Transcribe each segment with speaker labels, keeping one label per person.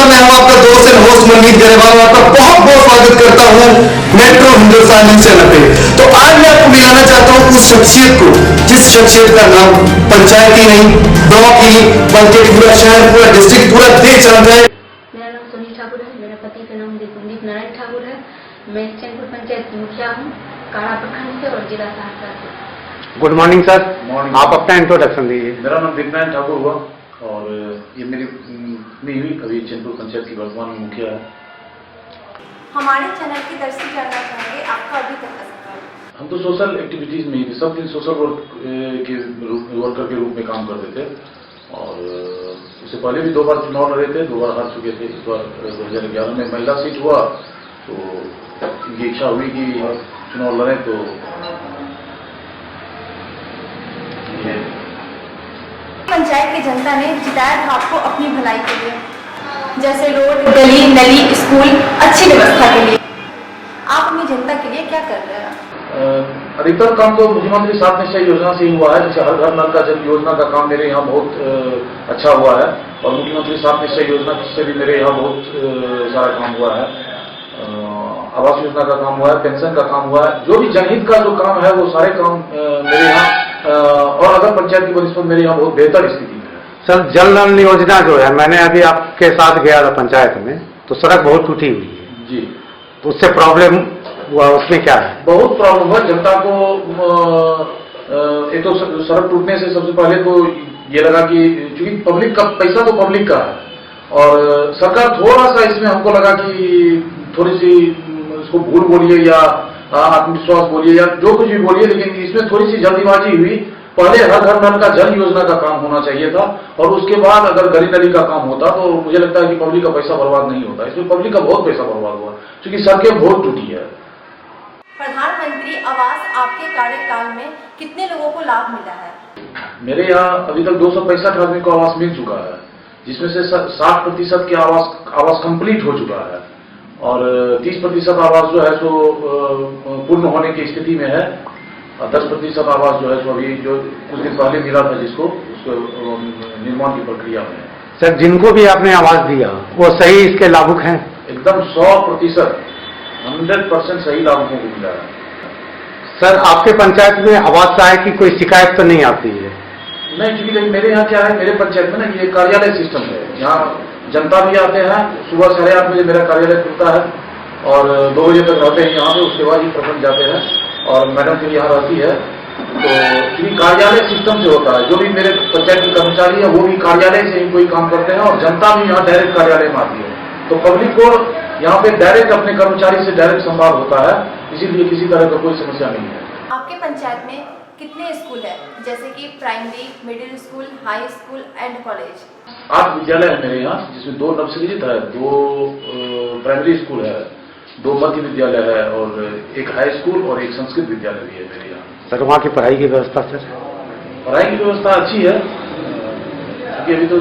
Speaker 1: नमस्कार, मैं हूं आपका दोस्त एंड होस्ट मनमीत गरेवाल, आपका बहुत बहुत स्वागत करता हूं मेट्रो हिंदुस्तान न्यूज चैनल पे। तो आज मैं आपको मिलाना चाहता हूं उस शख्सियत को जिस शख्सियत का नाम पंचायत ही नहीं, ब्लॉक ही नहीं, बल्कि पूरा शहर, पूरा डिस्ट्रिक्ट, पूरा देश जानता है।
Speaker 2: मेरा नाम सोनी ठाकुर है। मेरा पति का नाम दीप नारायण ठाकुर है। मैं चैनपुर पंचायत की मुखिया हूँ, काड़ा प्रखंड से और जिला सहरसा से।
Speaker 3: Good morning sir.
Speaker 4: मॉर्निंग।
Speaker 3: आप अपना इंट्रोडक्शन दीजिए।
Speaker 4: मेरा नाम दीप नारायण ठाकुर हुआ और ये मेरी पत्नी हुई, अभी चैनपुर पंचायत की वर्तमान मुखिया है।
Speaker 5: हमारे चैनल की दर्शक जानना चाहेंगे आपका अभी तक का सफर।
Speaker 4: हम तो सोशल एक्टिविटीज में ही थे, सब दिन सोशल वर्क के वर्कर के रूप में काम करते थे और उससे पहले भी 2 बार चुनाव लड़े थे, 2 बार हार चुके थे। इस बार 2011 में महिला सीट हुआ तो इनकी इच्छा हुई कि चुनाव लड़े, तो
Speaker 5: पंचायत की जनता ने जिताया था आपको अपनी भलाई के लिए, जैसे रोड, गली, नली, स्कूल, अच्छी व्यवस्था के लिए। आप अपनी जनता के लिए क्या कर रहे हैं?
Speaker 4: अधिकतर काम तो मुख्यमंत्री 7 निश्चय योजना से ही हुआ है। जैसे हर घर नल का जल योजना का काम मेरे यहाँ बहुत अच्छा हुआ है और मुख्यमंत्री 7 निश्चय योजना से भी मेरे यहाँ बहुत सारा काम हुआ है। आवास योजना का काम हुआ है, पेंशन का काम हुआ है, जो भी जनहित का जो काम है वो सारे काम मेरे यहाँ और अगर पंचायत की बनस्पत मेरे यहाँ बहुत बेहतर स्थिति में है।
Speaker 3: सर, जल नल योजना जो है, मैंने अभी आपके साथ गया था पंचायत में, तो सड़क बहुत टूटी हुई है
Speaker 4: जी।
Speaker 3: तो उससे प्रॉब्लम हुआ, उसमें क्या है?
Speaker 4: बहुत प्रॉब्लम हुआ जनता को। एक तो सड़क टूटने से सबसे पहले तो ये लगा कि चूंकि पब्लिक का पैसा तो पब्लिक का है और सरकार थोड़ा सा इसमें हमको लगा कि थोड़ी सी उसको भूल बोलिए या आत्मविश्वास बोलिए या जो कुछ भी बोलिए, लेकिन इसमें थोड़ी सी जल्दीबाजी हुई। पहले हर घर नल का जल योजना का काम होना चाहिए था और उसके बाद अगर गली नली का काम होता तो मुझे लगता है कि पब्लिक का पैसा बर्बाद नहीं होता। इसमें पब्लिक का बहुत पैसा बर्बाद हुआ क्योंकि सड़कें बहुत टूटी है।
Speaker 5: प्रधानमंत्री आवास आपके कार्यकाल में कितने लोगों को लाभ मिला है?
Speaker 4: मेरे यहाँ अभी तक 265 आदमी को आवास मिल चुका है, जिसमें से 60% के आवास कंप्लीट हो चुका है और 30% आवास जो है सो पूर्ण होने की स्थिति में है और 10% आवास जो है सो अभी जो कुछ दिन पहले मिला था जिसको उसको निर्माण की प्रक्रिया में है।
Speaker 3: सर, जिनको भी आपने आवाज दिया वो सही इसके लाभुक हैं?
Speaker 4: एकदम 100%, 100% सही लाभुकों को मिला है।
Speaker 3: सर, आपके पंचायत में आवाज आय की कोई शिकायत तो नहीं आती है?
Speaker 4: नहीं, क्योंकि मेरे यहाँ क्या है, मेरे पंचायत में ना ये कार्यालय सिस्टम है। यहाँ जनता भी आते हैं, सुबह 8:30 बजे मेरा कार्यालय खुलता है और 2 बजे तक रहते हैं यहाँ पे, उसके बाद ही प्रखंड जाते हैं और मैडम फिर यहाँ रहती है। तो क्योंकि कार्यालय सिस्टम से होता है, जो भी मेरे पंचायत के कर्मचारी है वो भी कार्यालय से ही कोई काम करते हैं और जनता भी यहाँ डायरेक्ट कार्यालय में आती है, तो पब्लिक को यहाँ पे डायरेक्ट अपने कर्मचारी से डायरेक्ट संवाद होता है, इसीलिए किसी तरह का कोई समस्या नहीं है।
Speaker 5: आपके पंचायत में कितने स्कूल है, जैसे कि primary, middle school, high school and college?
Speaker 4: 8 विद्यालय है मेरे यहाँ, जिसमें 2 नवसृजित है, 2 प्राइमरी स्कूल है, 2 मध्य विद्यालय है और 1 हाई स्कूल और 1 संस्कृत विद्यालय भी है मेरे यहाँ।
Speaker 3: सर, वहाँ की पढ़ाई की व्यवस्था? सर,
Speaker 4: पढ़ाई की व्यवस्था अच्छी है क्योंकि अभी तो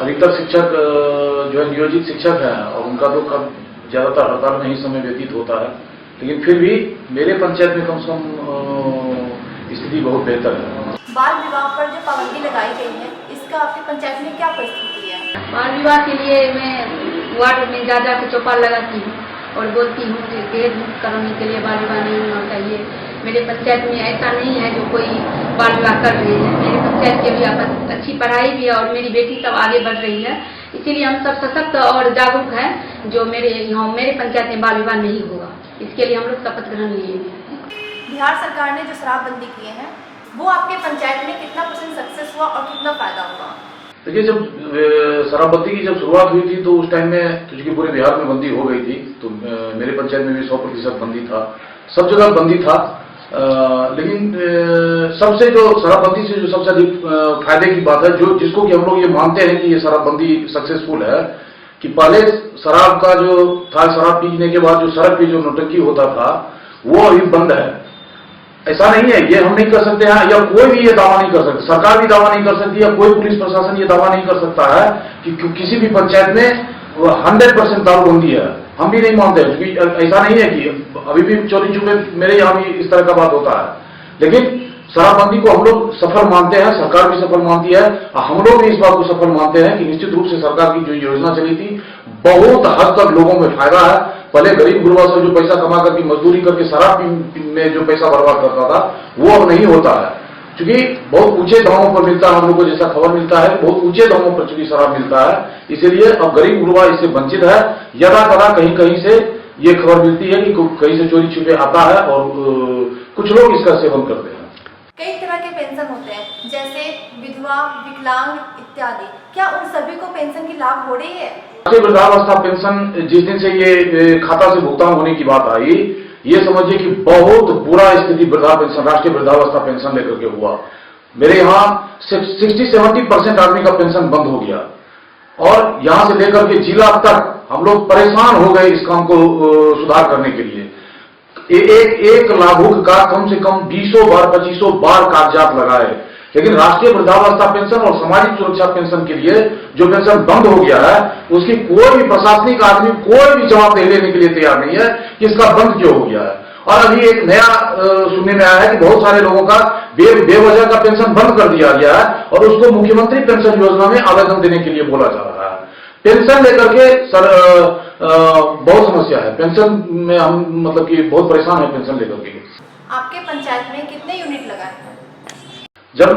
Speaker 4: अधिकतर शिक्षक जो है नियोजित शिक्षक हैं और उनका तो कब ज्यादातर हड़ताल में ही समय व्यतीत होता है, लेकिन फिर भी मेरे पंचायत में कम से कम स्थिति बहुत बेहतर है।
Speaker 5: बाल विवाह पर जो पाबंदी लगाई गई है, इसका आपकी पंचायत में क्या परिस्थिति है?
Speaker 2: बाल विवाह के लिए मैं वार्ड में जा के चौपाल लगाती हूँ और बोलती हूँ कि दहेज मुक्त कराने के लिए बाल विवाह नहीं होना चाहिए। मेरे पंचायत में ऐसा नहीं है जो कोई बाल विवाह कर रही है। मेरे पंचायत के भी अच्छी पढ़ाई भी है और मेरी बेटी सब आगे बढ़ रही है, इसीलिए हम सब सशक्त और जागरूक हैं जो मेरे पंचायत में बाल विवाह नहीं होगा। इसके लिए हम लोग शपथ ग्रहण लिए हैं।
Speaker 5: बिहार सरकार ने जो शराबबंदी किए हैं वो आपके पंचायत में कितना % सक्सेस हुआ और कितना फायदा हुआ?
Speaker 4: देखिए, जब शराबबंदी की जब शुरुआत हुई थी तो उस टाइम में क्योंकि पूरे बिहार में बंदी हो गई थी, तो मेरे पंचायत में भी 100% बंदी था, सब जगह बंदी था। लेकिन सबसे जो शराबबंदी से जो सबसे अधिक फायदे की बात है, जो जिसको कि हम लोग ये मानते हैं कि ये शराबबंदी सक्सेसफुल है, कि पहले शराब का जो था, शराब पीने के बाद जो सड़क पे जो नौटंकी होता था वो अभी बंद है। ऐसा नहीं है, ये हम नहीं कर सकते हैं या कोई भी ये दावा नहीं कर सकता, सरकार भी दावा नहीं कर सकती या कोई पुलिस प्रशासन ये दावा नहीं कर सकता है कि किसी भी पंचायत में 100% दारूबंदी है। हम भी नहीं मानते, क्योंकि ऐसा नहीं है कि अभी भी चोरी चुपे मेरे यहाँ भी इस तरह का बात होता है, लेकिन शराबबंदी को हम लोग सफल मानते हैं, सरकार भी सफल मानती है, और हम लोग भी इस बात को सफल मानते हैं कि निश्चित रूप से सरकार की जो योजना चली थी बहुत हद तक लोगों में फायदा है। पहले गरीब गुरबा से जो पैसा कमा करके मजदूरी करके शराब में जो पैसा बर्बाद करता था वो अब नहीं होता है, क्योंकि बहुत ऊंचे दामों पर मिलता है। हम लोग को जैसा खबर मिलता है बहुत ऊंचे दामों पर चूंकि शराब मिलता है, इसीलिए अब गरीब गुरबा इससे वंचित है। यदा कदा कहीं कहीं से ये खबर मिलती है कि कहीं से चोरी छुपे आता है और कुछ लोग इसका सेवन करते हैं।
Speaker 5: कई तरह के पेंशन होते हैं, जैसे विधवा, विकलांग इत्यादि। क्या उन सभी को पेंशन की लाभ हो रही है?
Speaker 4: राष्ट्रीय वृद्धावस्था पेंशन जिस दिन से ये खाता से भुगतान होने की बात आई, ये समझिए कि बहुत बुरा स्थिति वृद्धा पेंशन, राष्ट्रीय वृद्धावस्था पेंशन लेकर के हुआ। मेरे यहाँ 60-70% आदमी का पेंशन बंद हो गया, और यहां से लेकर के जिला तक हम लोग परेशान हो गए इस काम को सुधार करने के लिए। एक लाभुक का कम से कम 20 बार 25 बार कागजात लगाए, लेकिन राष्ट्रीय वृद्धावस्था पेंशन और सामाजिक सुरक्षा पेंशन के लिए जो पेंशन बंद हो गया है, उसकी कोई भी प्रशासनिक आदमी कोई भी जवाबदेही लेने के लिए तैयार नहीं है कि इसका बंद क्यों हो गया है। और अभी एक नया सुनने में आया है कि बहुत सारे लोगों का बेवजह का पेंशन बंद कर दिया गया है और उसको मुख्यमंत्री पेंशन योजना में आवेदन देने के लिए बोला जा रहा है। पेंशन लेकर के सर बहुत समस्या है, पेंशन में हम मतलब कि बहुत परेशान है पेंशन लेकर के।
Speaker 5: आपके पंचायत में कितने यूनिट लगाए हैं?
Speaker 4: जब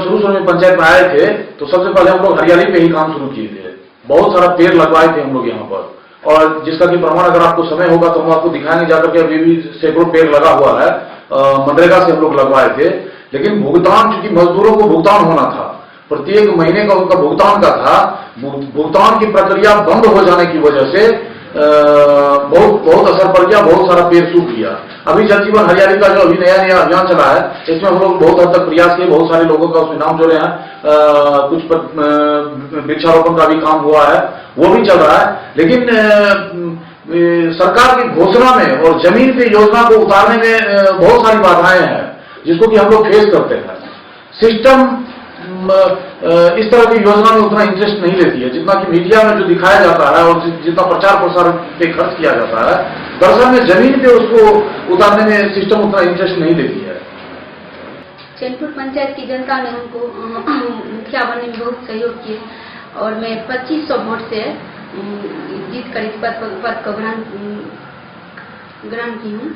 Speaker 4: शुरू में पंचायत में आए थे तो सबसे पहले हम लोग हरियाली पे ही काम शुरू किए थे। बहुत सारा पेड़ लगवाए थे हम लोग यहाँ पर, और जिसका कि प्रमाण अगर आपको समय होगा तो हम आपको दिखाएंगे जाकर के। अभी भी सैकड़ों पेड़ लगा हुआ है, मनरेगा से हम लोग लगवाए थे। लेकिन भुगतान, चूंकि मजदूरों को भुगतान होना था, प्रत्येक महीने का उनका भुगतान का था, भुगतान की प्रक्रिया बंद हो जाने की वजह से बहुत असर पड़ गया, बहुत सारा पेड़ सूख गया। अभी जल जीवन हरियाली का जो अभी नया अभियान चला है, इसमें हम लोग बहुत हद तक प्रयास किए, बहुत सारे लोगों का उसमें नाम जोड़े हैं। कुछ वृक्षारोपण का भी काम हुआ है, वो भी चल रहा है। लेकिन सरकार की घोषणा में और जमीन पे योजना को उतारने में बहुत सारी बाधाएं हैं, जिसको कि हम लोग फेस करते हैं। सिस्टम इस तरह की योजना में उतना इंटरेस्ट नहीं लेती है जितना कि मीडिया में जो दिखाया जाता है और जितना प्रचार प्रसार पे खर्च किया जाता है, दरअसल में जमीन पे उसको उतारने में सिस्टम उतना इंटरेस्ट नहीं लेती है।
Speaker 2: चैनपुर पंचायत की जनता ने हमको मुखिया बनने में बहुत सहयोग किए, और मैं 2500 वोट से जीत कर इस पद को ग्रहण की हूँ।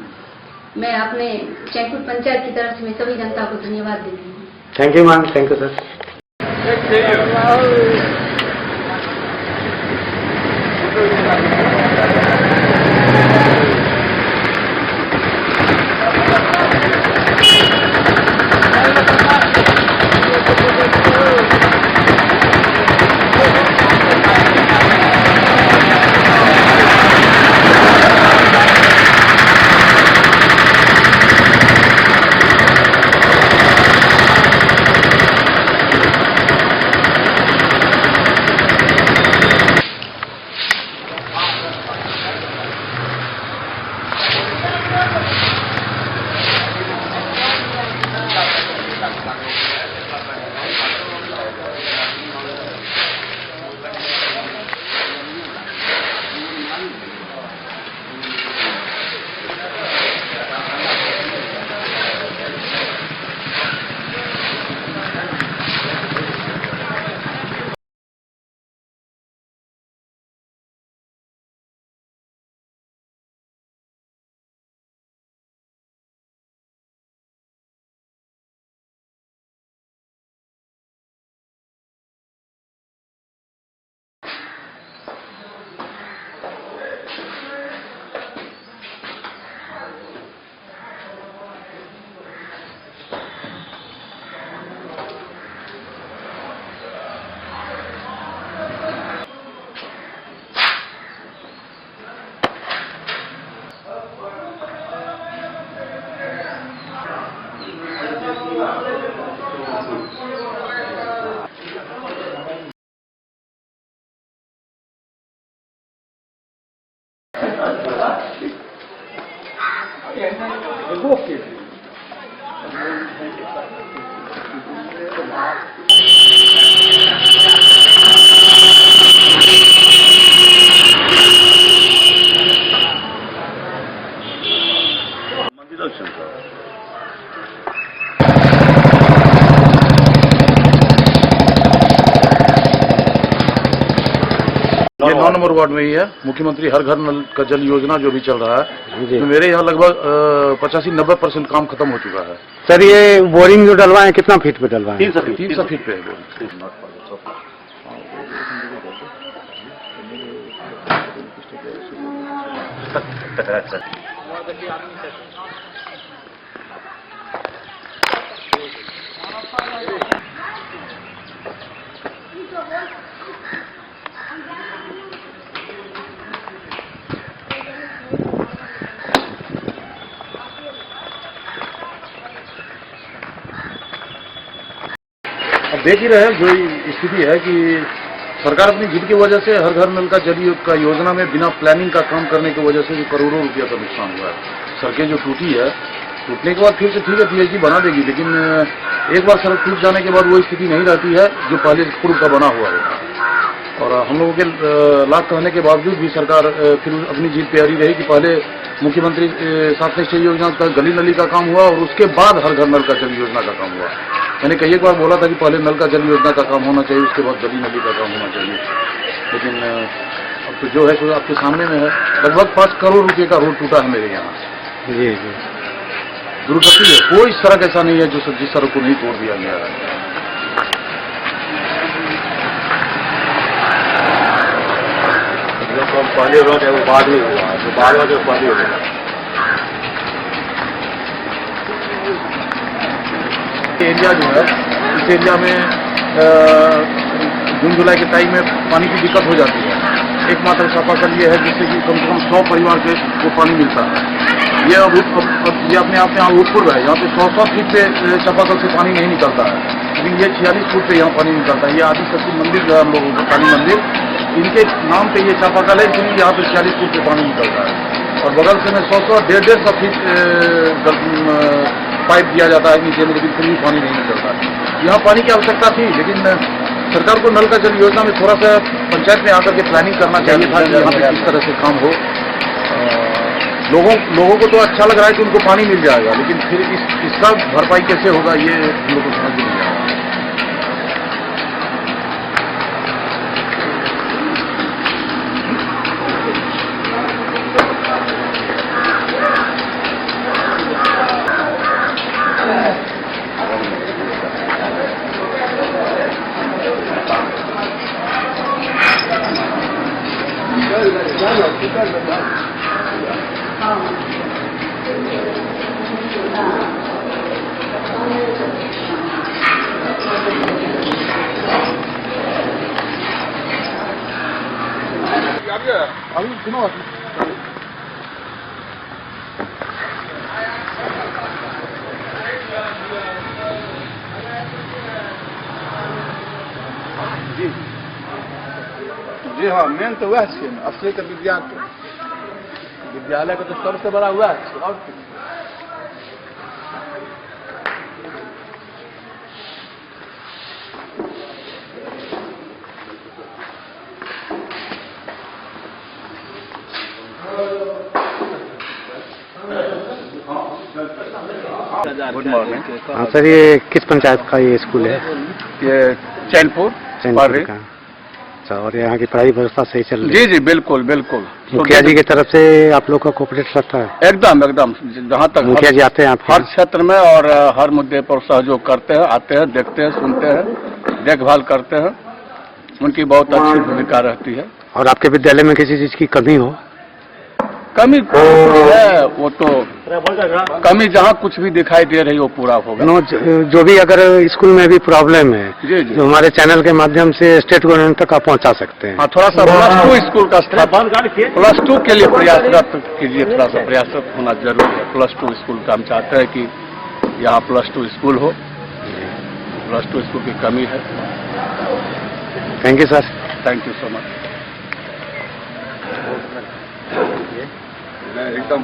Speaker 2: मैं अपने चैनपुर पंचायत की तरफ से मैं सभी जनता को धन्यवाद देती हूँ।
Speaker 3: Thank you ma'am, thank you sir.
Speaker 4: 9 number ward में ही है। मुख्यमंत्री हर घर नल का जल योजना जो भी चल रहा है,
Speaker 3: जी।
Speaker 4: तो मेरे यहाँ लगभग 85-90% काम खत्म हो चुका है।
Speaker 3: सर ये बोरिंग जो डलवाए कितना फीट पे डलवाए?
Speaker 4: 300 फीट पे है बोरिंग। अब देख ही रहे हैं जो स्थिति है कि सरकार अपनी जिद की वजह से हर घर नल का जल का योजना में बिना प्लानिंग का काम करने की वजह से जो करोड़ों रुपया का नुकसान हुआ है। सड़कें जो टूटी है, टूटने के बाद फिर से ठीक है पीएचडी बना देगी, लेकिन एक बार सड़क टूट जाने के बाद वो स्थिति नहीं रहती है जो पहले पूर्व का बना हुआ है। और हम लोगों के लाख कहने के बावजूद भी सरकार फिर अपनी जीत पे अड़ी रही कि पहले मुख्यमंत्री 7 निश्चय योजना का गली नली का काम हुआ और उसके बाद हर घर नल का जल योजना का काम हुआ। मैंने कई एक बार बोला था कि पहले नल का जल योजना का काम होना चाहिए, उसके बाद गली नली का काम होना चाहिए, लेकिन अब तो जो है सो आपके सामने में है। लगभग 5 करोड़ रुपए का रोड टूटा है मेरे यहाँ।
Speaker 3: जी जी।
Speaker 4: दुर्गति है, कोई सड़क ऐसा नहीं है जो जिस सड़क को नहीं तोड़ दिया गया है।
Speaker 3: जो पहले रोड है वो बाद में हुआ, जो बाद में जो पहले हुआ।
Speaker 4: एरिया जो है इस एरिया में जून जुलाई के टाइम में पानी की दिक्कत हो जाती है। एकमात्र चापाकल ये है जिससे कि कम से कम 100 परिवार को पानी मिलता है। ये ये अपने आप में यहाँ भूतपूर्व है, यहाँ पे 100 फीट पे चापाकल से पानी नहीं निकलता है, लेकिन ये 46 फुट पे यहाँ पानी निकलता है। ये आदिशक्ति मंदिर जो है हम लोगों का काली मंदिर, इनके नाम पे ये चापाकल है, इसलिए यहाँ पे 46 फुट पे पानी निकलता है। और बगल से में 100-150 फीट पाइप दिया जाता है नीचे में, लेकिन फिर भी पानी नहीं निकलता है। यहाँ पानी की आवश्यकता थी, लेकिन सरकार को नल का जल योजना में थोड़ा सा पंचायत में आकर के प्लानिंग करना चाहिए था कि यहाँ पे किस तरह से काम हो। लोगों को तो अच्छा लग रहा है कि उनको पानी मिल जाएगा, लेकिन फिर इसका भरपाई कैसे होगा ये हम लोग को समझ नहीं आ रहा। अभी सुनो
Speaker 1: जी हाँ, मेन तो वह छे असली का विद्यालय का तो सबसे बड़ा हुआ है। और
Speaker 3: गुड मॉर्निंग। हाँ सर, ये किस पंचायत का ये स्कूल है?
Speaker 6: ये चैनपुर
Speaker 3: का। अच्छा, और यहाँ की पढ़ाई व्यवस्था सही चल रही है?
Speaker 6: जी जी बिल्कुल बिल्कुल।
Speaker 3: मुखिया जी की तरफ से आप लोग का कोऑपरेट रहता है?
Speaker 6: एकदम एकदम, जहाँ तक
Speaker 3: मुखिया जी आते हैं आपके
Speaker 6: हर क्षेत्र में और हर मुद्दे पर सहयोग करते हैं, आते हैं, देखते हैं, सुनते हैं, देखभाल करते हैं। उनकी बहुत अच्छी भूमिका रहती है।
Speaker 3: और आपके विद्यालय में किसी चीज की कमी हो?
Speaker 6: कमी है, वो तो कमी जहाँ कुछ भी दिखाई दे रही वो पूरा होगा।
Speaker 3: जो भी अगर स्कूल में भी प्रॉब्लम है,
Speaker 6: जी जी,
Speaker 3: जो हमारे चैनल के माध्यम से स्टेट गवर्नमेंट तक आप पहुंचा सकते हैं।
Speaker 6: हाँ, थोड़ा सा +2 स्कूल का +2 के लिए प्रयासरत कीजिए, थोड़ा सा प्रयासरत होना जरूरी है। +2 स्कूल का हम चाहते हैं कि यहाँ +2 स्कूल हो, +2 स्कूल की कमी है।
Speaker 3: Thank you sir.
Speaker 6: Thank you so much.
Speaker 1: एकदम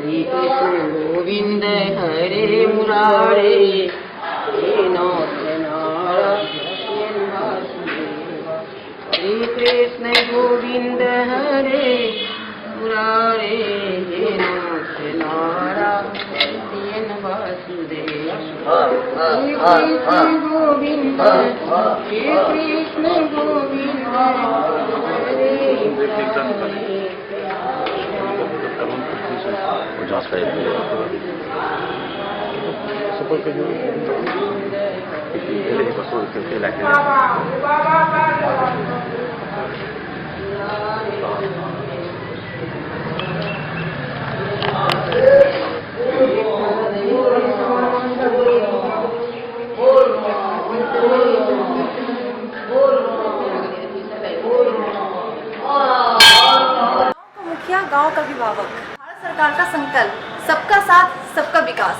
Speaker 7: श्री कृष्ण गोविंद हरे मुरारे हे नाथ नारायण वासुदेव। श्री कृष्ण गोविंद हरे मुरारे हे नाथ नारायण वासुदेव। श्री कृष्ण गोविंद श्री कृष्ण गोविंद हरे मुरारे।
Speaker 5: मुखिया गांव का अभिभावक। भारत सरकार का संकल्प सबका साथ सबका विकास।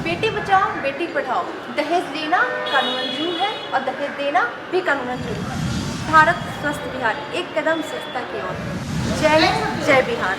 Speaker 5: बेटी बचाओ बेटी पढ़ाओ, दहेज लेना कानून मंजूर है और दहेज देना भी कानून मंजूर है। भारत स्वस्थ बिहार, एक कदम स्वच्छता की ओर। जय हिंद, जय बिहार।